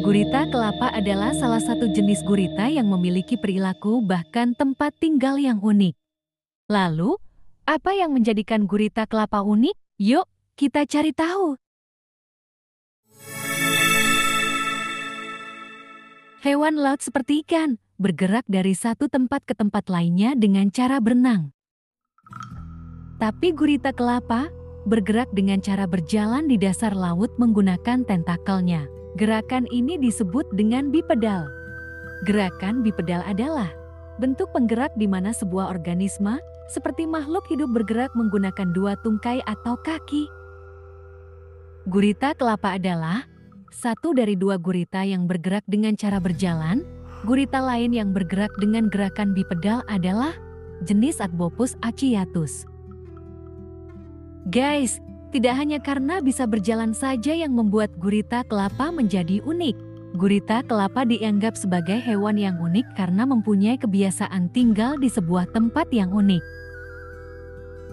Gurita kelapa adalah salah satu jenis gurita yang memiliki perilaku bahkan tempat tinggal yang unik. Lalu, apa yang menjadikan gurita kelapa unik? Yuk, kita cari tahu. Hewan laut seperti ikan, bergerak dari satu tempat ke tempat lainnya dengan cara berenang. Tapi gurita kelapa bergerak dengan cara berjalan di dasar laut menggunakan tentakelnya. Gerakan ini disebut dengan bipedal. Gerakan bipedal adalah bentuk penggerak di mana sebuah organisme seperti makhluk hidup bergerak menggunakan dua tungkai atau kaki. Gurita kelapa adalah satu dari dua gurita yang bergerak dengan cara berjalan. Gurita lain yang bergerak dengan gerakan bipedal adalah jenis Adbopus aciatus. Guys, tidak hanya karena bisa berjalan saja yang membuat gurita kelapa menjadi unik. Gurita kelapa dianggap sebagai hewan yang unik karena mempunyai kebiasaan tinggal di sebuah tempat yang unik.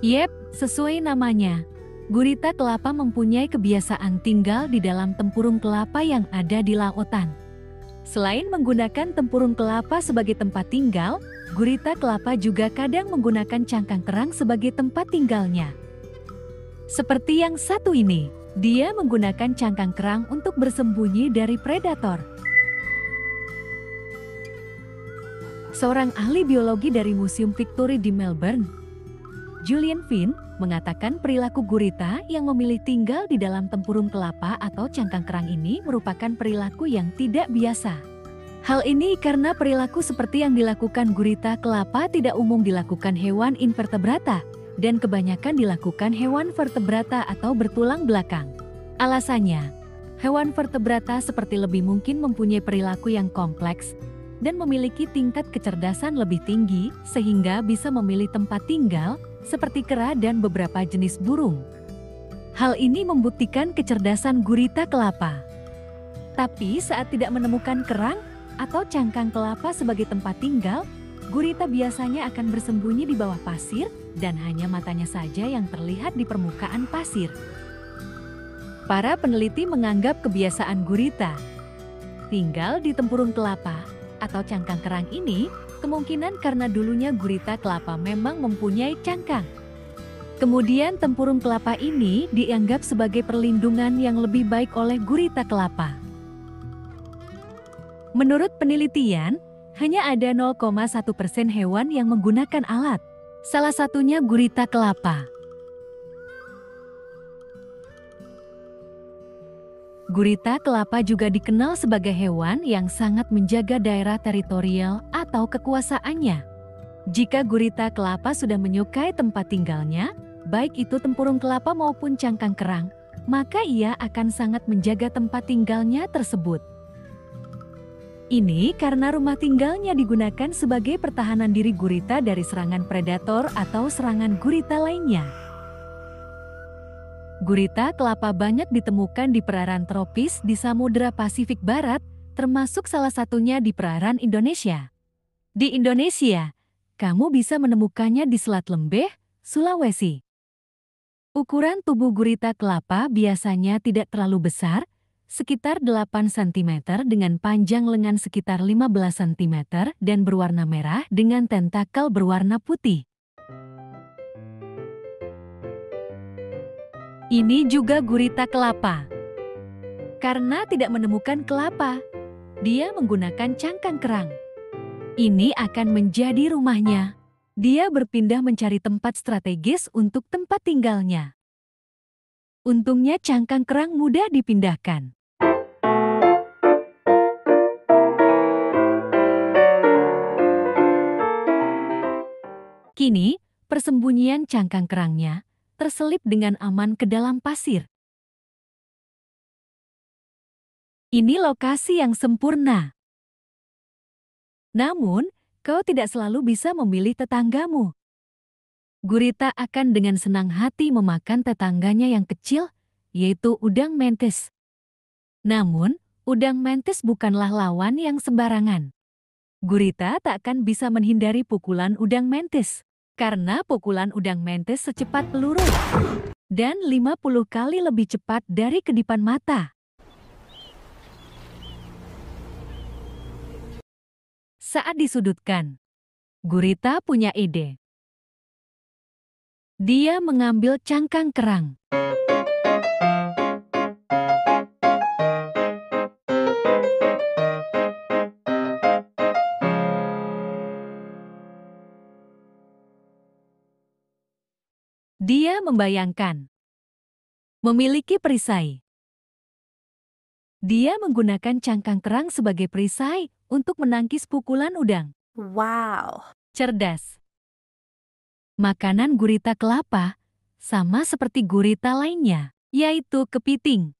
Yep, sesuai namanya. Gurita kelapa mempunyai kebiasaan tinggal di dalam tempurung kelapa yang ada di lautan. Selain menggunakan tempurung kelapa sebagai tempat tinggal, gurita kelapa juga kadang menggunakan cangkang kerang sebagai tempat tinggalnya. Seperti yang satu ini, dia menggunakan cangkang kerang untuk bersembunyi dari predator. Seorang ahli biologi dari Museum Victory di Melbourne, Julian Finn, mengatakan perilaku gurita yang memilih tinggal di dalam tempurung kelapa atau cangkang kerang ini merupakan perilaku yang tidak biasa. Hal ini karena perilaku seperti yang dilakukan gurita kelapa tidak umum dilakukan hewan invertebrata, dan kebanyakan dilakukan hewan vertebrata atau bertulang belakang. Alasannya, hewan vertebrata seperti lebih mungkin mempunyai perilaku yang kompleks dan memiliki tingkat kecerdasan lebih tinggi sehingga bisa memilih tempat tinggal seperti kera dan beberapa jenis burung. Hal ini membuktikan kecerdasan gurita kelapa. Tapi saat tidak menemukan kerang atau cangkang kelapa sebagai tempat tinggal, gurita biasanya akan bersembunyi di bawah pasir dan hanya matanya saja yang terlihat di permukaan pasir. Para peneliti menganggap kebiasaan gurita tinggal di tempurung kelapa atau cangkang kerang ini kemungkinan karena dulunya gurita kelapa memang mempunyai cangkang. Kemudian tempurung kelapa ini dianggap sebagai perlindungan yang lebih baik oleh gurita kelapa. Menurut penelitian, hanya ada 0,1% hewan yang menggunakan alat. Salah satunya gurita kelapa. Gurita kelapa juga dikenal sebagai hewan yang sangat menjaga daerah teritorial atau kekuasaannya. Jika gurita kelapa sudah menyukai tempat tinggalnya, baik itu tempurung kelapa maupun cangkang kerang, maka ia akan sangat menjaga tempat tinggalnya tersebut. Ini karena rumah tinggalnya digunakan sebagai pertahanan diri gurita dari serangan predator atau serangan gurita lainnya. Gurita kelapa banyak ditemukan di perairan tropis di Samudra Pasifik Barat, termasuk salah satunya di perairan Indonesia. Di Indonesia, kamu bisa menemukannya di Selat Lembeh, Sulawesi. Ukuran tubuh gurita kelapa biasanya tidak terlalu besar, sekitar 8 cm dengan panjang lengan sekitar 15 cm dan berwarna merah dengan tentakel berwarna putih. Ini juga gurita kelapa. Karena tidak menemukan kelapa, dia menggunakan cangkang kerang. Ini akan menjadi rumahnya. Dia berpindah mencari tempat strategis untuk tempat tinggalnya. Untungnya cangkang kerang mudah dipindahkan. Kini, persembunyian cangkang kerangnya terselip dengan aman ke dalam pasir. Ini lokasi yang sempurna. Namun, kau tidak selalu bisa memilih tetanggamu. Gurita akan dengan senang hati memakan tetangganya yang kecil, yaitu udang mantis. Namun, udang mantis bukanlah lawan yang sembarangan. Gurita tak akan bisa menghindari pukulan udang mantis. Karena pukulan udang mantis secepat peluru dan 50 kali lebih cepat dari kedipan mata. Saat disudutkan, gurita punya ide. Dia mengambil cangkang kerang. Dia membayangkan memiliki perisai. Dia menggunakan cangkang kerang sebagai perisai untuk menangkis pukulan udang. Wow. Cerdas. Makanan gurita kelapa sama seperti gurita lainnya, yaitu kepiting.